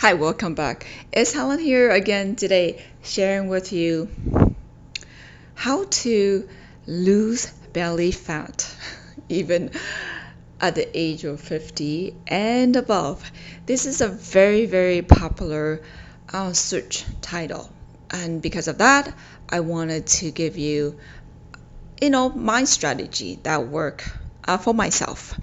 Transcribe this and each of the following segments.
Hi, welcome back. It's Helen here again today, sharing with you how to lose belly fat, even at the age of 50 and above. This is a very, very popular search title. And because of that, I wanted to give you, my strategy that work for myself.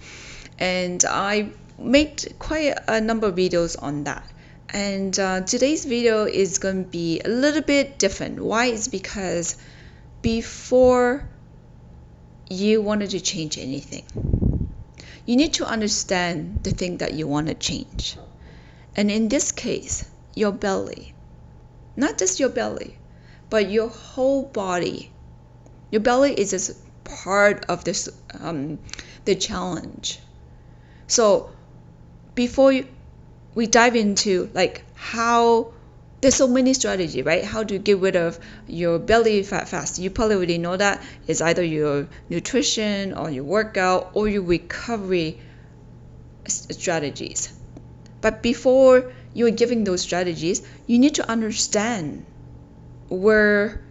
And I made quite a number of videos on that. And today's video is going to be a little bit different. Why? It's because before you wanted to change anything, you need to understand the thing that you want to change. And in this case, your belly. Not just your belly, but your whole body. Your belly is just part of this the challenge. So before we dive into how there's so many strategies, right? How to get rid of your belly fat fast. You probably already know that it's either your nutrition or your workout or your recovery strategies. But before you're giving those strategies, you need to understand where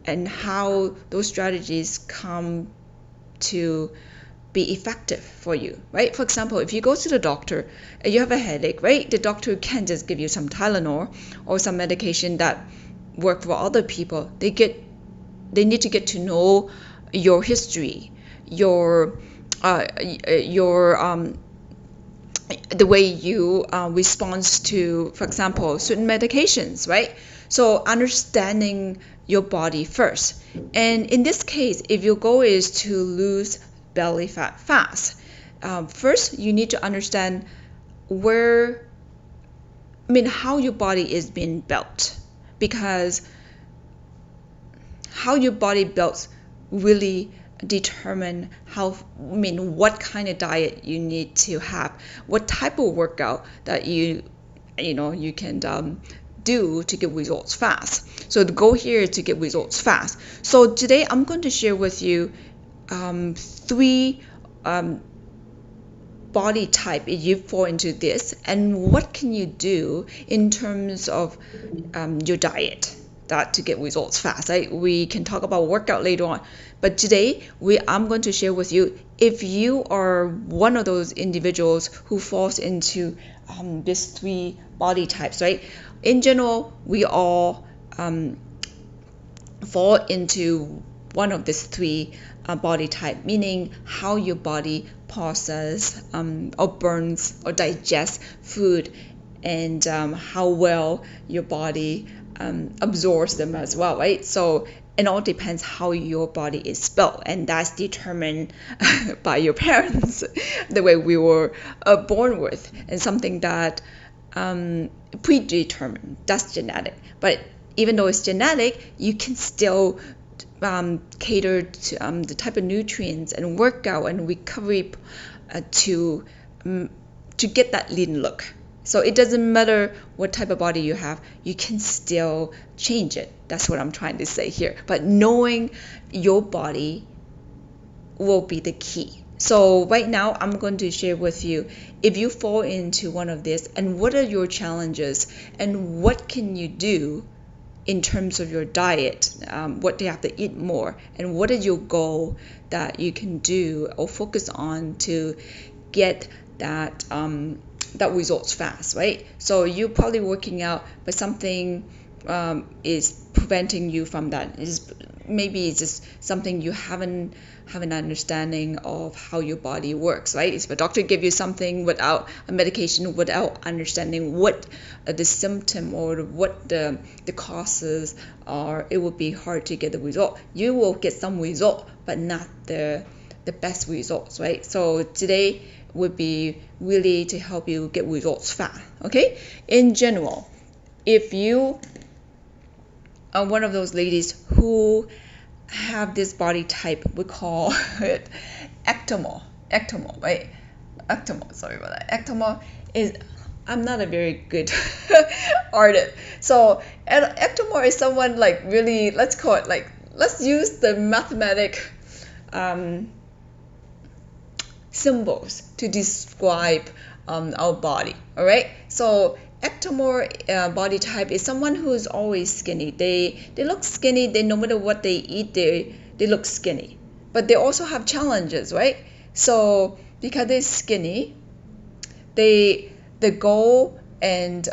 and how those strategies come to be effective for you, right? For example, if you go to the doctor and you have a headache, right? The doctor can't just give you some Tylenol or some medication that work for other people. They need to get to know your history, your the way you respond to, for example, certain medications, right? So understanding your body first. And in this case, if your goal is to lose belly fat fast, first you need to understand how your body is being built, because how your body built really determine what kind of diet you need to have, what type of workout that you can do to get results fast. So the goal here is to get results fast. So today I'm going to share with you three body type if you fall into this, and what can you do in terms of your diet that to get results fast. We can talk about workout later on, but today I'm going to share with you, if you are one of those individuals who falls into these three body types, right? In general, we all fall into one of these three body type, meaning how your body process or burns or digests food, and how well your body absorbs them as well, right? So it all depends how your body is built, and that's determined by your parents, the way we were born with, and something that predetermined, that's genetic. But even though it's genetic, you can still cater to the type of nutrients and workout and recovery to get that lean look. So it doesn't matter what type of body you have, you can still change it. That's what I'm trying to say here. But knowing your body will be the key. So right now I'm going to share with you if you fall into one of this, and what are your challenges, and what can you do in terms of your diet, what do you have to eat more, and what is your goal that you can do or focus on to get that results fast, right? So you're probably working out, but something is preventing you from that. Maybe it's just something you haven't have an understanding of how your body works, right? If a doctor give you something without a medication, without understanding what the symptom or what the causes are, it will be hard to get the result. You will get some result, but not the best results, right? So today would be really to help you get results fast, okay? In general, if you are one of those ladies who have this body type, we call it ectomorph, right? Ectomorph, sorry about that. Ectomorph is, I'm not a very good artist. So ectomorph is someone really, let's use the mathematic symbols to describe our body. All right. So ectomorph body type is someone who is always skinny. They look skinny. They no matter what they eat, they look skinny. But they also have challenges, right? So because they're skinny, the goal and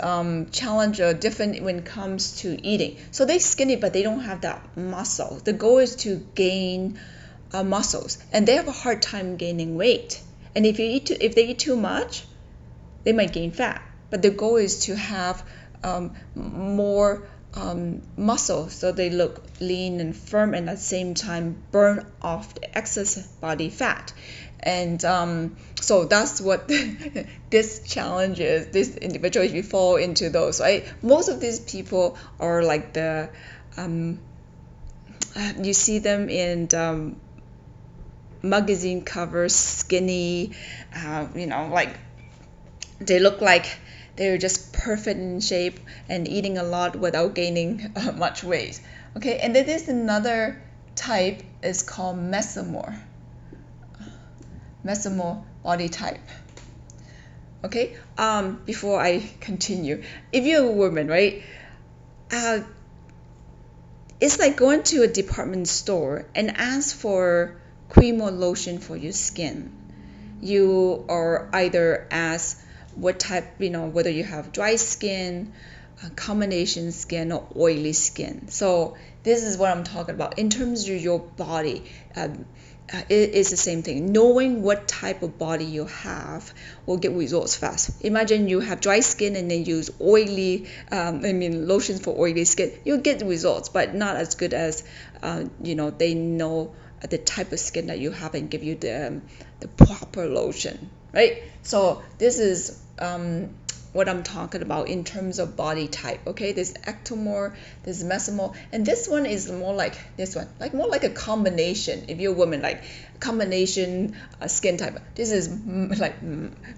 challenge are different when it comes to eating. So they're skinny, but they don't have that muscle. The goal is to gain muscles, and they have a hard time gaining weight. And if they eat too much, they might gain fat. But the goal is to have more muscle, so they look lean and firm, and at the same time burn off the excess body fat. And so that's what this challenge is. This individual, if you fall into those, right? Most of these people are like the you see them in magazine covers, skinny, like they look like they're just perfect in shape and eating a lot without gaining much weight. Okay, and then there's another type is called mesomorph body type. Okay, before I continue, if you're a woman, right, it's like going to a department store and ask for cream or lotion for your skin. You are either ask what type, whether you have dry skin, combination skin, or oily skin. So this is what I'm talking about. In terms of your body, it is the same thing. Knowing what type of body you have will get results fast. Imagine you have dry skin and then use oily, lotions for oily skin. You'll get results, but not as good as, they know the type of skin that you have and give you the proper lotion, right? So this is what I'm talking about in terms of body type. Okay, this ectomorph, this mesomorph, and this one is more like this one, like more like a combination. If you're a woman, like combination skin type. This is like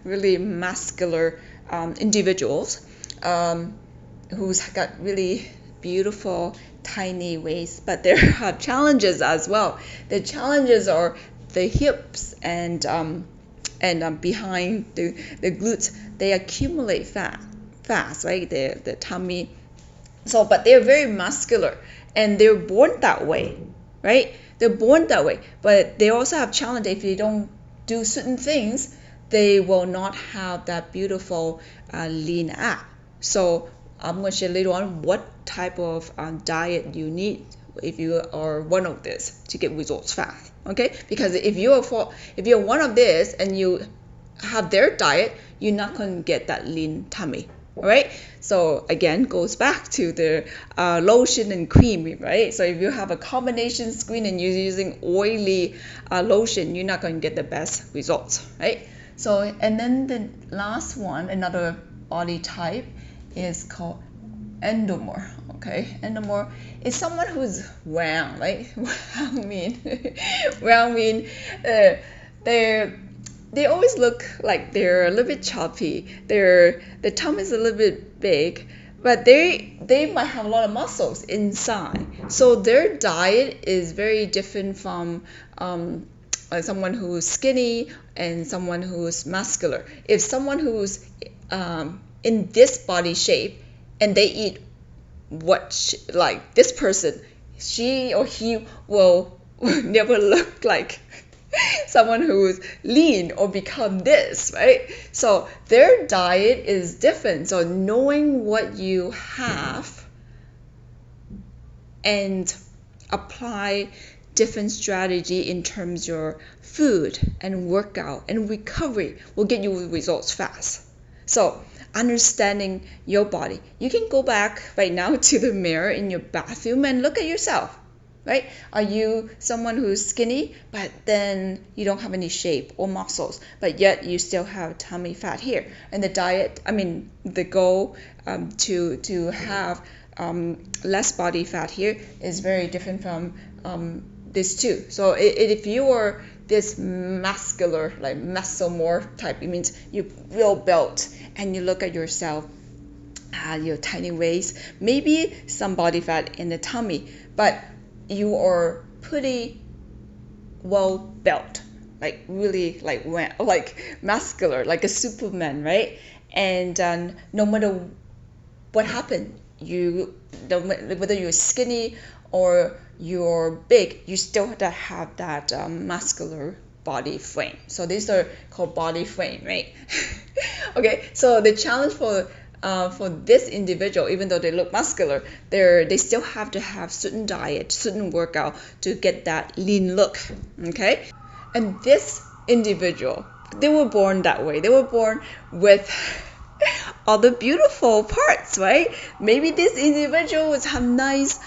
really muscular individuals who's got really beautiful tiny waist, but there are challenges as well. The challenges are the hips and behind the glutes. They accumulate fat fast, right? The tummy. So, but they're very muscular and they're born that way, right? They're born that way, but they also have challenge. If they don't do certain things, they will not have that beautiful lean ab. So I'm going to share later on what type of diet you need if you are one of this to get results fast. Okay, because if you're one of this and you have their diet, you're not going to get that lean tummy. All right. So again, goes back to the lotion and cream, right? So if you have a combination skin and you're using oily lotion, you're not going to get the best results, right? So, and then the last one, another body type, is called endomorph. Okay, endomorph is someone who's round, right? Round mean they always look like they're a little bit choppy. The tummy is a little bit big, but they might have a lot of muscles inside. So their diet is very different from someone who's skinny and someone who's muscular. If someone who's in this body shape and they eat like this person, she or he will never look like someone who's lean or become this, right? So their diet is different. So knowing what you have and apply different strategy in terms of your food and workout and recovery will get you results fast. So understanding your body. You can go back right now to the mirror in your bathroom and look at yourself, right? Are you someone who's skinny, but then you don't have any shape or muscles, but yet you still have tummy fat here? And the goal to have less body fat here is very different from this too. So if you are this muscular, like mesomorph type, it means you real built and you look at yourself, your tiny waist, maybe some body fat in the tummy, but you are pretty well built, like really like muscular, like a Superman, right? And no matter what happened, whether you're skinny or you're big, you still have to have that muscular body frame. So these are called body frame, right? Okay, so the challenge for this individual, even though they look muscular, they still have to have certain diet, certain workout to get that lean look. Okay, and this individual, they were born that way. They were born with all the beautiful parts, right? Maybe this individual would have nice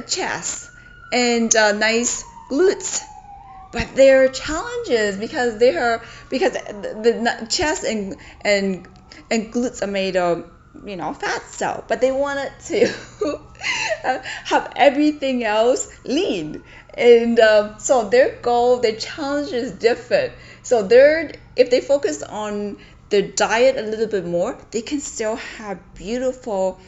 chest and nice glutes, but there are challenges because the chest and glutes are made of fat cell, but they wanted to have everything else lean, and so their goal, their challenge is different. So if they focus on their diet a little bit more, they can still have beautiful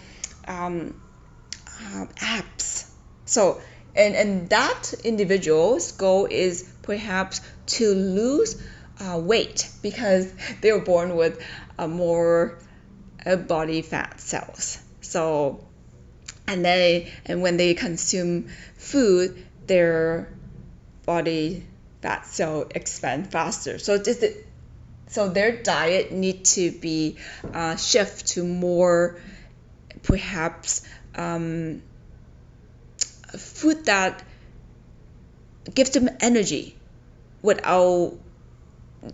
abs. So and that individual's goal is perhaps to lose weight because they were born with more body fat cells. So and when they consume food, their body fat cell expand faster. So their diet need to be shift to more perhaps food that gives them energy without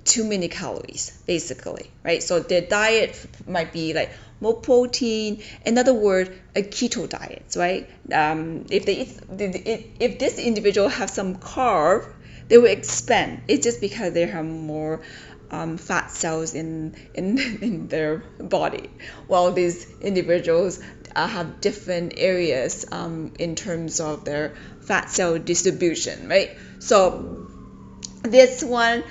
too many calories, basically, right? So their diet might be like more protein. In other words, a keto diet, right? If this individual has some carb, they will expand. It's just because they have more fat cells in their body, while these individuals have different areas in terms of their fat cell distribution, right? So this one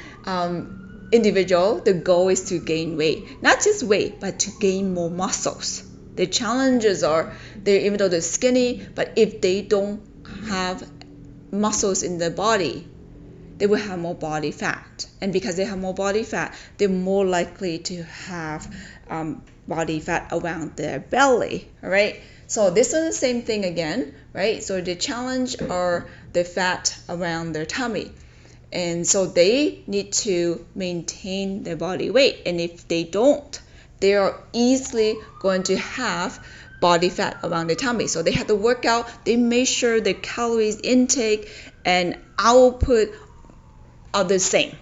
individual, the goal is to gain weight, not just weight, but to gain more muscles. The challenges are even though they're skinny, but if they don't have muscles in their body, they will have more body fat, and because they have more body fat, they're more likely to have body fat around their belly. All right, so this is the same thing again, right? So the challenge are the fat around their tummy, and so they need to maintain their body weight, and if they don't, they are easily going to have body fat around the tummy. So they have to work out, they make sure the calories intake and output are the same.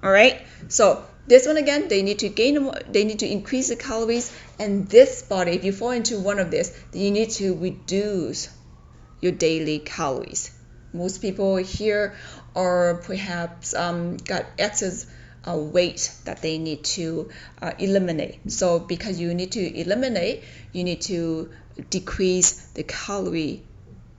All right, so this one again, they need to increase the calories, and this body, if you fall into one of this, then you need to reduce your daily calories. Most people here are perhaps got excess weight that they need to eliminate. So because you need to eliminate, you need to decrease the calorie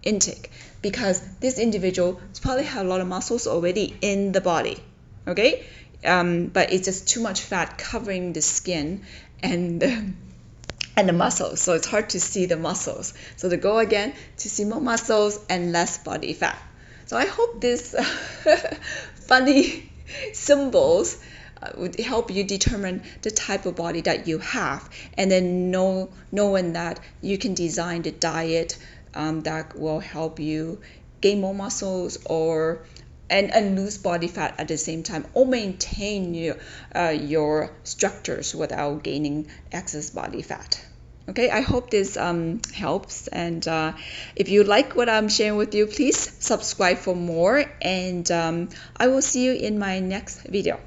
intake, because this individual probably have a lot of muscles already in the body, okay? But it's just too much fat covering the skin and the muscles, so it's hard to see the muscles. So the goal again, to see more muscles and less body fat. So I hope this funny symbols would help you determine the type of body that you have, and then knowing that you can design the diet that will help you gain more muscles and lose body fat at the same time, or maintain your structures without gaining excess body fat. Okay, I hope this helps, and if you like what I'm sharing with you, please subscribe for more, and I will see you in my next video.